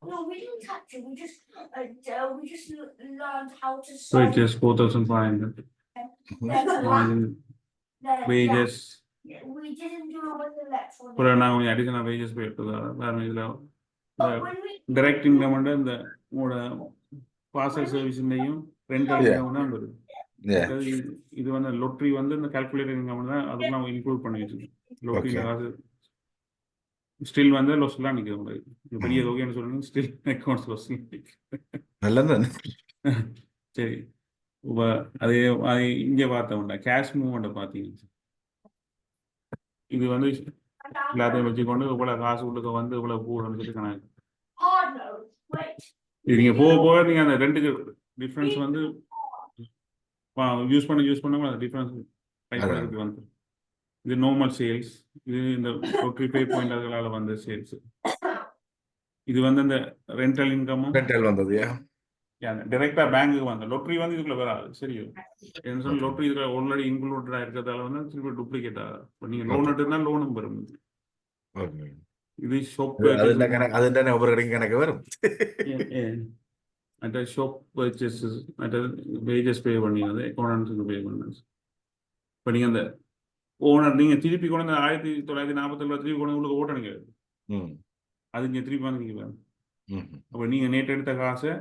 No, we didn't touch it. We just learned how to so it's just 4,500 wages. We didn't do it with electronic. இப்போ நாங்கள் கொஞ்சம் அடிஷனல் வேஜஸ் போய் எடுத்துக்கலாம். வேறு இதில் But when we direct income வந்து இந்த உங்களோட பார்சல் சர்வீஸ்லையும் ரெண்டல் இன்கம் தான் வருது. இது வந்து லொட்ரி வந்து இந்த கால்குலேட்டர் இன்கம் தான் அதெல்லாம் இன்க்ளூட் பண்ணி வச்சுருக்கோம். லொட்ரியில் ஏதாவது ஸ்டில் வந்து லொஸ்லாம் நிற்க முடியாது. பெரிய தொகைன்னு சொல்லுங்க, ஸ்டில் அக்கௌண்ட்ஸ் லொஸ். நல்லது. சரி, அதே அது இங்கே பார்த்தோம்னா கேஷ் மூவ்மெண்ட்டை பார்த்தீங்க, இது வந்து எல்லாத்தையும் வச்சுக்கொண்டு இவ்வளோ காசு உள்ளுக்க வந்து இவ்வளோ கூடன்னு சொல்லி கணக்கு. Hard mode. Wait. இது நீங்கள் போக போக நீங்கள் அந்த ரெண்டுக்கு டிஃப்ரென்ஸ் வந்து யூஸ் பண்ண டிஃப்ரென்ஸ் டைப் வந்து இது நார்மல் சேல்ஸ், இது இந்த ப்ரீபே பாயிண்ட் அதனால வந்த சேல்ஸ், இது வந்து இந்த ரெண்டல் இன்கமும் ரெண்டல் வந்தது டைரக்டா பேங்குக்கு வந்து லொட்ரி வந்து இதுக்குள்ள வராது. சரியோ என்ன சொல்லி லொட்ரி இதுல ஆல்ரெடி இன்க்ளூடடா இருக்கிறதால வந்து திருப்பி டூப்ளிகேட் ஆகும். இப்போ நீங்க லோன் எடுத்தா லோனும் வரும். இது ஷாப் அது என்ன ஒவ்வொரு கடைக்கு கணக்கு வரும். மற்ற ஷாப் பர்ச்சேஸ் மற்ற வேஜஸ் பே பண்ணினது அக்கௌண்டன்ஸுக்கு பே பண்ணது. இப்போ நீங்கள் அந்த ஓனர் நீங்கள் திருப்பி கொண்டு 1947 திருப்பி கொண்டு உங்களுக்கு ஓட்டணுங்க, அது நீங்கள் திருப்பி வந்து நீங்கள் வேணும். அப்போ நீங்கள் நேற்று எடுத்த காசை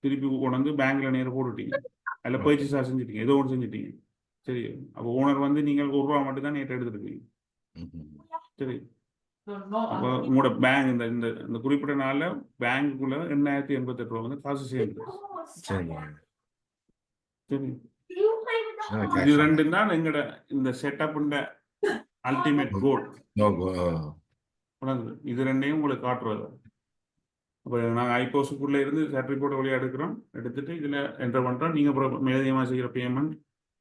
திருப்பி கொண்டு வந்து பேங்க்ல நேரம் போட்டுட்டீங்க, அதில் பர்ச்சேஸாக செஞ்சுட்டீங்க, ஏதோ ஒன்று செஞ்சுட்டீங்க. சரி, அப்போ ஓனர் வந்து நீங்கள் ₹1 மட்டும் தான் நேற்று எடுத்துருக்கீங்க. சரி, அப்போ உங்களோட பேங்க் இந்த இந்த இந்த குறிப்பிட்ட நாளில் பேங்க்குள்ள ₹8,088 வந்து காசு சேர்ந்து. சரி, இது ரெண்டு தான் எங்களோட இந்த செட்டப்ன்ற அல்டிமேட் கோல். இது ரெண்டையும் உங்களுக்கு காட்டுறது. இப்போ நாங்கள் ஐபோஸுக்குள்ளே இருந்து சர்டிஃபிகேட் வழியாக எடுத்துட்டு இதில் என்டர் பண்ணுறோம். நீங்கள் அப்புறம் மேலதிகமாக செய்கிற பேமெண்ட்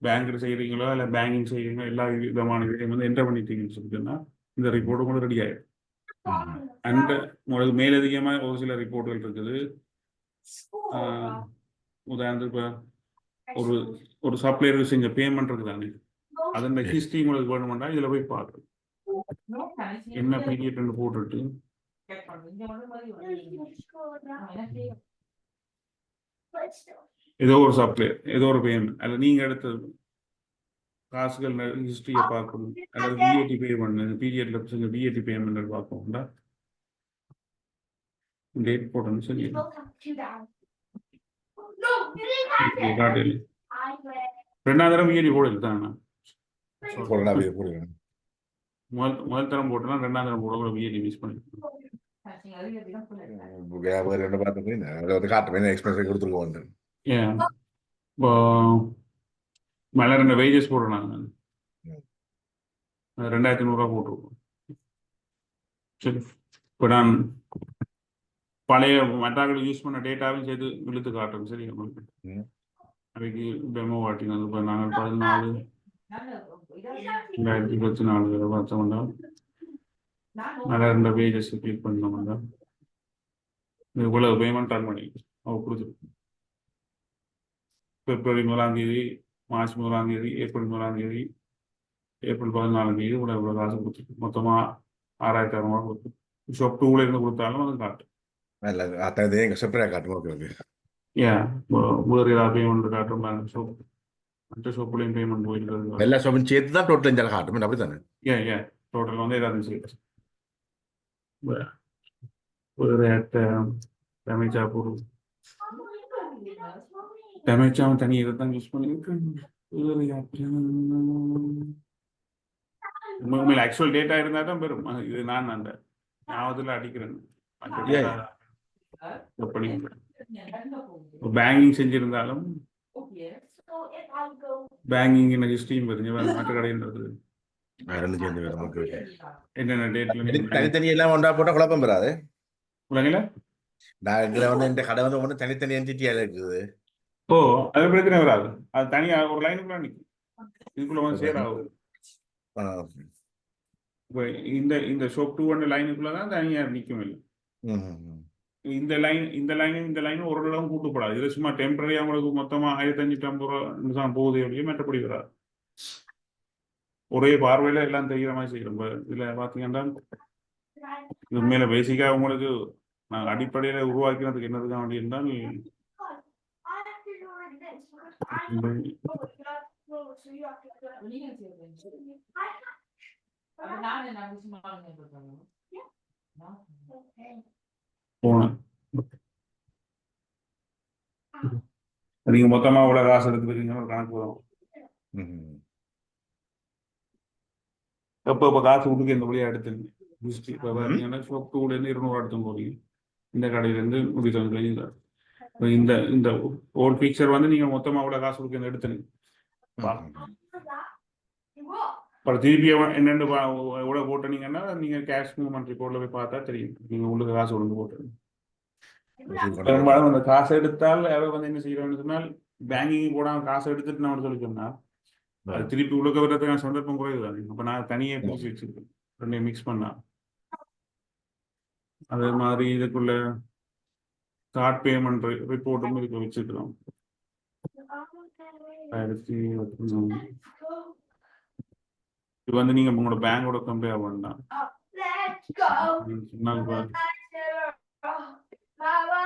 பேங்க்கில் செய்கிறீங்களோ இல்லை பேங்கிங் செய்கிறீங்களோ எல்லா விதமான இதையும் வந்து என்டர் பண்ணிட்டீங்கன்னு சொல்லிட்டுன்னா இந்த ரிப்போர்ட் உங்களுக்கு ரெடி ஆகிடும். அந்த உங்களுக்கு மேலதிகமாக ஒரு சில ரிப்போர்ட்டுகள் இருக்குது. உதாரணத்துக்கு இப்போ ஒரு ஒரு சப்ளையருக்கு செஞ்ச பேமெண்ட் இருக்குதானே, அதோட ஹிஸ்ட்ரி உங்களுக்கு வேணுமெண்டா இதில் போய் பார்க்குறது என்ன பீரியட்னு போட்டுட்டு ஏதோ ஒரு சப்ளையர் ஏதோ ஒரு பேமெண்ட் அல்ல நீங்கள் எடுத்த காசுகள் ஹிஸ்ட்ரியை பார்க்கணும், அல்லது விஏடி பே பண்ணு பீரியட்ல செஞ்ச விஏடி பேமெண்ட் பார்க்கணும்டா டேட் போட்டோன்னு சொல்லி காட்டு 2ஆம் தரம் விஏடி போடல தானே, முதல் தரம் போட்டோன்னா 2ஆம் தரம் போட கூட விஏடி மிஸ் பண்ணிருக்கோம். மேலே 2 வேஜஸ் போடுறாங்க, 2,500 போட்டிருக்கோம். சரி, இப்போ நான் பழைய மெட்டாக்கள் யூஸ் பண்ண டேட்டாவையும் சேர்த்து இழுத்து காட்டுறோம். சரி, உங்களுக்கு அதுக்கு டெமோ காட்டினது இப்போ நாங்கள் 14/2024 பார்த்தோம்னா மேலே 2 வேஜஸ் கிளிக் பண்ணோம்னா இவ்வளவு பேமெண்ட் ரன் பண்ணி அவங்க கொடுத்துருக்கோம். பிப்ரவரி 1ஆம் தேதி, மார்ச் 1ஆம் தேதி, ஏப்ரல் 1ஆம் தேதி, ஏப்ரல் 14ஆம் தேதி இவ்வளோ காசு கொடுத்துருக்கு. மொத்தமாக 6,600 கொடுத்து ஷாப் 2ல இருந்து கொடுத்தாலும் அது காட்டு. ஏன் வேறு ஏதாவது பேமெண்ட் காட்டும், ஷாப் மற்ற ஷாப்லையும் பேமெண்ட் போயிருக்கிறது எல்லா ஷாப்பும் சேர்த்து தான் டோட்டல் இந்த காட்டும். அப்படி தானே? ஏன் டோட்டல் வந்து ஏதாவது சேர்த்து வேறு டேமேஜா பொருள் டேமேஜாகவும் தனி இதை தான் யூஸ் பண்ணியிருக்கேன். உண்மையில் ஆக்சுவல் டேட்டா இருந்தால் தான் பெரும். இது நான் அந்த ஞாபகத்தில் அடிக்கிறேன். பேங்கிங் செஞ்சிருந்தாலும் பேங்கிங் ஹிஸ்டரியும் தெரிஞ்சு மற்ற கடைன்றது என்னென்ன டேட்ல தனித்தனி எல்லாம் ஒன்றா போட்டால் குழப்பம் பெறாது. உலகில நான் இதில் வந்து இந்த கடை வந்து ஒன்று தனித்தனி என்டிட்டியாக இருக்குது. ஓ, அது பிரச்சனை வராது. அது தனியாக ஒரு லைனுக்குள்ள நிற்கும், இதுக்குள்ள வந்து சேர் ஆகுது. இப்போ இந்த ஷாப் 2 லைனுக்குள்ள தான் தனியாக நிற்கும். இல்லை இந்த லைனும் ஒரு இடம் கூட்டுப்படாது. இது சும்மா டெம்பரரியா உங்களுக்கு மொத்தமா 1,550 போகுது அப்படியே மற்றபடி வராது. ஒரே பார்வையில எல்லாம் தெரிகிற மாதிரி செய்யறோம். இதுல பாத்தீங்கன்னா இது மேல பேசிக்கா உங்களுக்கு நாங்கள் அடிப்படையில உருவாக்கிறதுக்கு என்னதுதான் வேண்டி இருந்தால் போனேன். நீங்க மொத்தமா இவ்வளவு காசு எடுத்துருக்கீங்க ஒரு கணக்கு வரும். எப்போ காசு கொடுக்க இந்த வழியா எடுத்துருங்க. இப்போ பார்த்தீங்கன்னா ஷாப் 2ல இருந்து 200 எடுத்து போறீங்க, இந்த கடையில இருந்து 195. இந்த இந்த ஓல்ட் பிக்சர் வந்து நீங்க மொத்தமா அவ்வளவு காசு கொடுக்க எடுத்துனீங்க அப்புறம் திருப்பி என்னென்னு எவ்வளவு போட்டுனீங்கன்னா நீங்க கேஷ் மூவ்மெண்ட் ரிப்போர்ட்ல போய் பார்த்தா தெரியும் நீங்க உங்களுக்கு காசு ஒழுங்கு போட்டு பெரும்பாலும் அந்த காசை எடுத்தால் அவர் வந்து என்ன செய்யறோம்னு சொன்னால் பேங்கிங் போடாம காசை எடுத்துட்டு நான் சொல்லி சொன்னா அது திருப்பி உழுக்க வர்றதுக்கான சந்தர்ப்பம் குறைவு தானே அப்ப நான் தனியே பிரிச்சு வச்சிருக்கேன் ரெண்டையும் மிக்ஸ் பண்ணா அதே மாதிரி இதுக்குள்ள கார்ட் பேமெண்ட் ரிப்போர்ட்டும் இதுக்கு வச்சிருக்கிறோம் 2023 இது வந்து நீங்க உங்களோட பேங்கோட கம்பேர் பண்ணலாம் Let's go. சொன்னால் பாரு. Mama.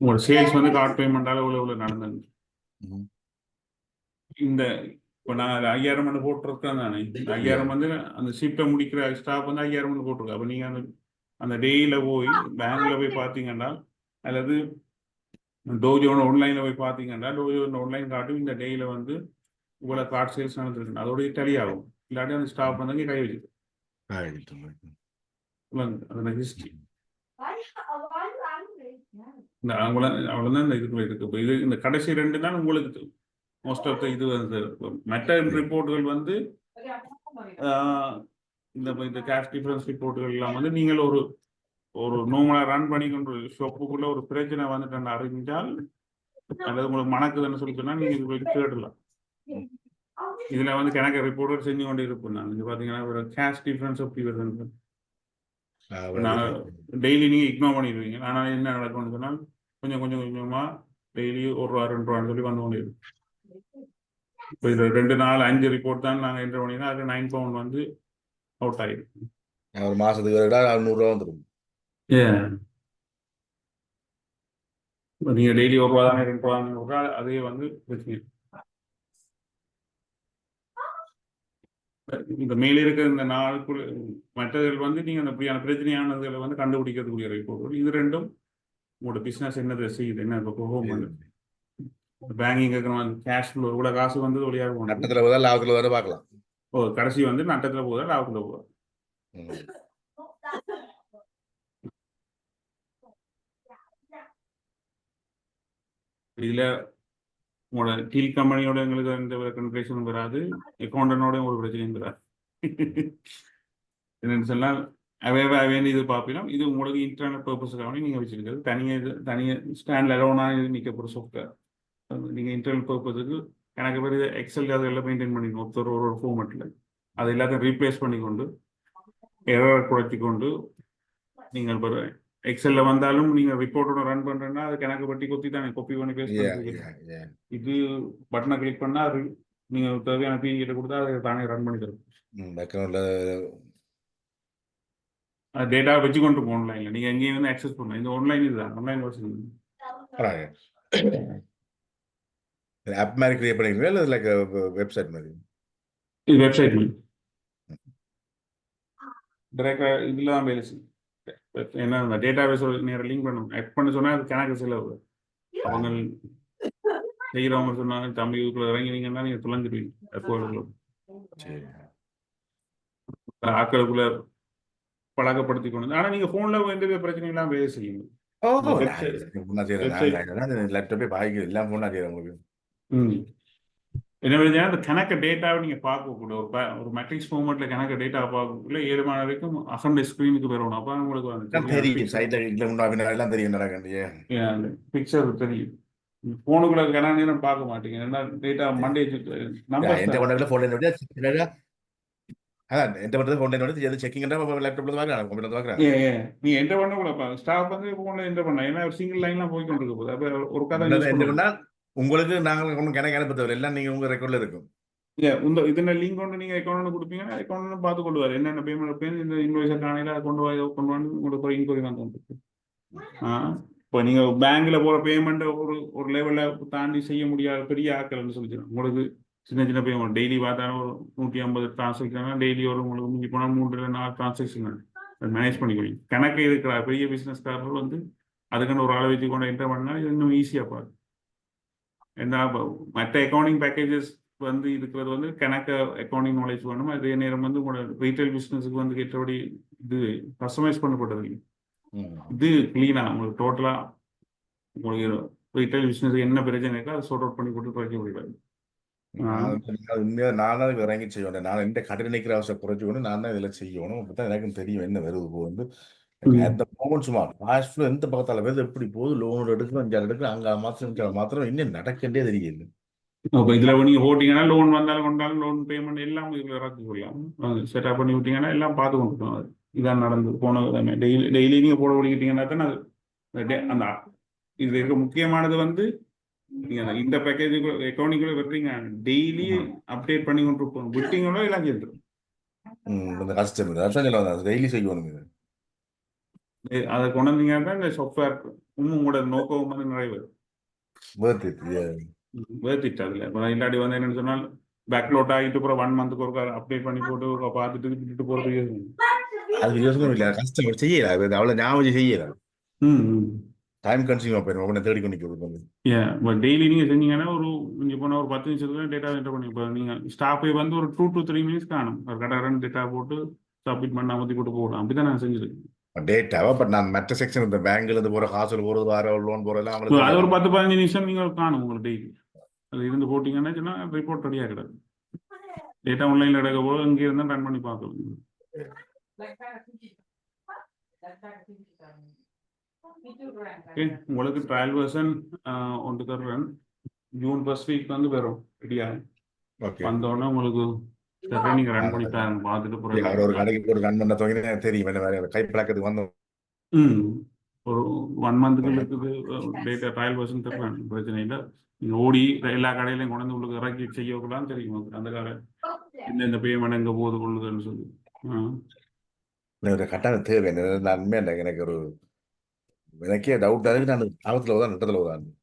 உங்களோட சேல்ஸ் வந்து கார்ட் பேமெண்டால எவ்வளவு நடந்தது இந்த இப்போ நான் 5000 போட்டிருக்கேன் தானே இந்த 5000 வந்து அந்த ஷிஃப்ட்டை முடிக்கிற ஸ்டாஃப் வந்து 5000 போட்டிருக்கேன் அப்போ நீங்க அந்த டேயில போய் பேங்க்ல போய் பார்த்தீங்கன்னா அல்லது டோஜோட ஆன்லைன்ல போய் பார்த்தீங்கன்னா டோஜோட ஆன்லைன் காட்டும் இந்த டேயில வந்து இவ்வளவு கார்ட் சேல்ஸ் நடந்துருக்கு அதோட டெலி ஆகும் இல்லாட்டி அந்த ஸ்டாஃப் வந்து கை வச்சுட்டு அதோட ஹிஸ்ட்ரி இந்த அவ்வளோதான் இந்த இதுக்குள்ள இருக்கு இப்போ இது இந்த கடைசி 2 தான் உங்களுக்கு மோஸ்ட் ஆஃப் த இது வந்து மற்ற ரிப்போர்ட்டுகள் வந்து இந்த கேஷ் டிஃபரன்ஸ் ரிப்போர்ட்டுகள் எல்லாம் வந்து நீங்கள் ஒரு நோமலா ரன் பண்ணி கொண்டு ஷாப்புக்குள்ள ஒரு பிரச்சனை வந்துட்டு அறிஞ்சால் அல்லது உங்களுக்கு மணக்குதுன்னு சொல்லி சொன்னா நீங்க இது தேடலாம் இதுல வந்து கணக்கு ரிப்போர்ட் செஞ்சு கொண்டு இருப்பேன் நான் நீங்க பாத்தீங்கன்னா ஒரு கேஷ் டிஃபரன்ஸ் ஆஃப் நான் டெய்லி நீங்க இக்னோர் பண்ணிடுவீங்க ஆனால் என்ன நடக்கும்னு சொன்னால் கொஞ்சம் கொஞ்சமா டெய்லி ₹1 ₹2 சொல்லி வந்து கொண்டு இருக்கும் இப்போ இது 2 4 5 ரிப்போர்ட் தான் நாங்கள் என்ட்ரு பண்ணினா அது £9 வந்து அவுட் ஆகிடும் ஒரு மாசத்துக்கு ₹100 வந்துடும் நீங்க டெய்லி ₹1 தானே ₹2 அதே வந்து பிரச்சனை இந்த மேலே இருக்கிற இந்த நாளுக்குள்ள மற்றவர்கள் வந்து நீங்க அந்த பிரச்சனையானதுகளை வந்து கண்டுபிடிக்கிறதுக்குரிய ரிப்போர்ட் இது 2ம் உங்களோட பிசினஸ் என்னதை செய்யுது என்ன இப்போ பெர்ஃபார்ம் பண்ணுது பேங்கிங் கேஷ் ஃப்ளோ இவ்வளவு காசு வந்து வழியாக போகணும் நட்டத்துல போதா லாபத்துல வர பார்க்கலாம் கடைசி வந்து நட்டத்துல போதா லாபத்துல போதா இதுல உங்களோட கீழ் கம்பெனியோட எங்களுக்கு எந்த கன்ஃபரேஷனும் வராது அக்கௌண்டனோட ஒரு பிரச்சனையும் வராது என்னன்னு சொன்னால் அவையன்னு இது பார்ப்பினோம் இது உங்களுக்கு இன்டர்னல் பர்பஸுக்காக நீங்க வச்சிருக்கிறது தனியாக ஸ்டாண்ட்ல அலோனாக நிற்க போகிற சாஃப்ட்வேர் நீங்க இன்டர்னல் பர்பஸுக்கு எனக்கு பேர் எக்ஸல் அதெல்லாம் மெயின்டைன் பண்ணிக்கணும் ஒரு ஃபார்மெட்டில் அது எல்லாத்தையும் ரீப்ளேஸ் பண்ணிக்கொண்டு எரர் குறைச்சி கொண்டு நீங்கள் எக்ஸல்ல வந்தாலும் நீங்க ரிப்போர்ட்டோட ரன் பண்றேன்னா அது கணக்கு பட்டி கொத்தி தானே காப்பி பண்ணி பேஸ்ட் பண்ணி இது பட்டனை கிளிக் பண்ணா நீங்க தேவையான பிடிஎஃப் கொடுத்தா அதை தானே ரன் பண்ணி தரும் டேட்டா வச்சு கொண்டு போகணும் ஆன்லைன்ல நீங்க எங்கேயும் வந்து ஆக்சஸ் பண்ணலாம் இந்த ஆன்லைன் இதுதான் ஆன்லைன் வெர்ஷன் ஆப் மாதிரி கிரியேட் பண்ணிக்கிறீங்களா இல்லை லைக் வெப்சைட் மாதிரி இது வெப்சைட் மாதிரி டைரக்டா இதுல தான் வேலை செய்யும் என்ன டேட்டா பேஸ் நேரம் லிங்க் பண்ணணும் ஆட் பண்ண சொன்னா அது கணக்கு செலவு அவங்க செய்யறவங்க சொன்னாங்க தம்பி இதுக்குள்ள இறங்கினீங்கன்னா நீங்க துளைஞ்சிருவீங்க எப்போ ஆக்களுக்குள்ள பழக்கப்படுத்தி கொண்டு ஆனா நீங்க போன்ல எந்த பிரச்சனையும் எல்லாம் வேலை செய்யுங்க என்ன அந்த கணக்கு டேட்டாவை நீங்க பார்க்கக்கூட ஒரு மேட்ரிக்ஸ் ஃபார்மேட்ல கணக்கு டேட்டா பார்க்கக்குள்ள 7 மணி வரைக்கும் அகண்ட ஸ்கிரீனுக்கு வரும் அப்ப உங்களுக்கு பிக்சர் தெரியும் போனுக்குள்ள கணக்கு பார்க்க மாட்டீங்க என்ன டேட்டா மண்டே நீ என்டர் பண்ண கூட ஸ்டாஃப் வந்து போன்ல என்டர் பண்ண ஏன்னா சிங்கிள் லைன்லாம் போய் கொண்டிருக்க போகுது அப்ப ஒரு கதை உங்களுக்கு நாங்கள் கணக்கு அனுப்ப எல்லாம் நீங்க உங்க ரெக்கார்ட்ல இருக்கும் இதுல லிங்க் கொண்டு நீங்க அக்கௌண்ட் கொடுப்பீங்கன்னா அக்கௌண்ட் பார்த்து கொள்வாரு என்னென்ன பேமெண்ட் இந்த இன்வாய்ஸ் காணையில கொண்டு வந்து உங்களுக்கு ஒரு இன்கொயரி வந்து இப்போ நீங்க பேங்க்ல போற பேமெண்ட் ஒரு லெவல்ல தாண்டி செய்ய முடியாத பெரிய ஆக்கள்னு சொல்லிடுறோம் உங்களுக்கு சின்ன பேமெண்ட் டெய்லி பார்த்தாலும் ஒரு 150 டிரான்சாக்ஷன் டெய்லி ஒரு உங்களுக்கு மிஞ்சி போனால் 3 4 டிரான்சாக்ஷன் மேனேஜ் பண்ணிக்கொள்ளி கணக்கு இருக்கிற பெரிய பிசினஸ்காரர்கள் வந்து அதுக்கான ஒரு ஆளை வச்சு கொண்டு என்டர் பண்ணா இது இன்னும் ஈஸியா பாரு என்ன மற்ற அக்கௌண்டிங் பேக்கேஜஸ் வந்து இருக்கிறது வந்து கணக்கு அக்கௌண்டிங் நாலேஜ் வேணும் அதே நேரம் வந்து உங்களோட ரீட்டைல் பிசினஸுக்கு வந்து கேட்டபடி இது கஸ்டமைஸ் பண்ணப்பட்டது இது கிளீனா உங்களுக்கு டோட்டலா உங்களுக்கு ரீட்டைல் பிஸ்னஸ் என்ன பிரச்சனை இருக்கோ அதை சார்ட் அவுட் பண்ணி கொடுத்து குறைக்க முடியாது. உண்மையாக நான் தான் இறங்கி செய்வேன். நான் எந்த கடன் நிற்கிற அவசரம் குறைச்சிக்கணும். நான் தான் இதில் செய்யணும். அப்போ தான் எனக்கும் தெரியும் என்ன வருது போகுது. அந்த மோமெண்ட் சும்மா காஷ் ஃப்ளோ எந்த பக்கத்தால் வருது, எப்படி போகுது, லோன் எடுக்கணும், இங்கே எடுக்கணும், அங்கே மாத்திரம் இன்னும் நடக்கண்டே தெரியல. இப்போ இதில் நீங்கள் போட்டிங்கன்னா லோன் வந்தாலும் கொண்டாலும் லோன் பேமெண்ட் எல்லாம் இதில் இறக்கி கொள்ளலாம். செட்டப் பண்ணி விட்டீங்கன்னா எல்லாம் பார்த்து கொண்டுட்டோம். அது இதான் நடந்தது போனது தானே. டெய்லி நீங்கள் போட ஒழிக்கிட்டீங்கன்னா தான் அது அந்த இது இருக்க முக்கியமானது வந்து நீங்கள் இந்த பேக்கேஜ் அக்கௌண்டிங்குள்ள விட்டுறீங்க டெய்லி அப்டேட் பண்ணி கொண்டு இருப்போம். விட்டீங்களோ எல்லாம் சேர்ந்துடும். இந்த கஷ்டம் இது அதான் டெய்லி செய்யணும். இது அதை கொண்டு வந்தீங்கன்னா தான் இந்த சாஃப்ட்வேர் இன்னும் உங்களோட நோக்கம் வந்து நிறைவேறும். வேர்த்திட்டு அதில் இப்போ இல்லாட்டி வந்து என்னன்னு சொன்னால் பேக்லோட் ஆகிட்டு அப்புறம் 1 மந்த்துக்கு ஒரு அப்டேட் பண்ணி போட்டு பார்த்துட்டு விட்டுட்டு போகிறது. அது யோசனை இல்லை, கஷ்டம் செய்யலாம். அது அவ்வளோ ஞாபகம் செய்யலாம். டைம் கன்சியூம் போயிடும். உடனே தேடி கொண்டு பட் டெய்லி நீங்கள் செஞ்சீங்கன்னா ஒரு கொஞ்சம் போனால் ஒரு 10 நிமிஷத்துல டேட்டா என்டர் பண்ணி இப்போ நீங்கள் ஸ்டாஃபை வந்து ஒரு 2 to 3 மினிட்ஸ் காணும். ஒரு கடை டேட்டா போட்டு சப்மிட் பண்ண அமர்த்தி போட்டு போகலாம். அப்படி தான் நான் செஞ்சுருக்கேன். டேட்டாவா பட் நான் மற்ற செக்ஷன் இந்த பேங்க்ல இருந்து போற காசுல போறது வேற லோன் போறதெல்லாம் அவங்களுக்கு அது ஒரு 10-15 நிமிஷம் நீங்கள் காணும் உங்களுக்கு டெய்லி. அது இருந்து போட்டிங்கன்னா சொன்னால் ரிப்போர்ட் ரெடியாக கிடாது. டேட்டா ஆன்லைனில் எடுக்க போது இங்கே இருந்தால் ரன் பண்ணி பார்க்கலாம். ஓகே, உங்களுக்கு ட்ரையல் வெர்ஷன் ஒன்று தருவேன். ஜூன் ஃபர்ஸ்ட் வீக் வந்து வரும் ரெடியா. வந்தோடனே உங்களுக்கு நீங்க ரன் பண்ணி பார்த்துட்டு அவர் ஒரு கடைக்கு போட்டு ரன் பண்ண துவங்கினா தெரியும் என்ன மாதிரி கை பழக்கத்துக்கு வந்தோம். ஒரு 1 மந்த்துக்கு இருக்குது டேட்டா ட்ரையல் வெர்ஷன் தருவேன். பிரச்சனை இல்லை. நீங்க ஓடி எல்லா கடையிலையும் கொண்டு வந்து உங்களுக்கு இறக்கி செய்யக்கூடாது தெரியும். அந்த கடை இந்த பேமெண்ட் எங்கே போகுது கொள்ளுதுன்னு சொல்லி கட்டாயம் தேவை. நன்மை எனக்கு ஒரு எனக்கே டவுட் இருக்கு. நான் ஆபத்துல தான் நட்டத்தில் உதாரணம்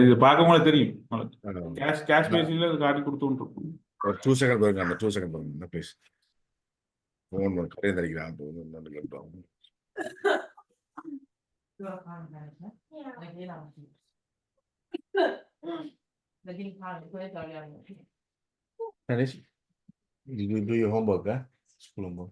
இது பார்க்கும்போது தெரியும். கேஷ் பேசிஸில் அது காட்டி கொடுத்துருக்கும். ஒரு 2 செகண்ட் பாருங்க. 2 செகண்ட் பாருங்க ப்ளீஸ். ஃபோன் கடையை தரிக்கிறான். Do your homework, school homework.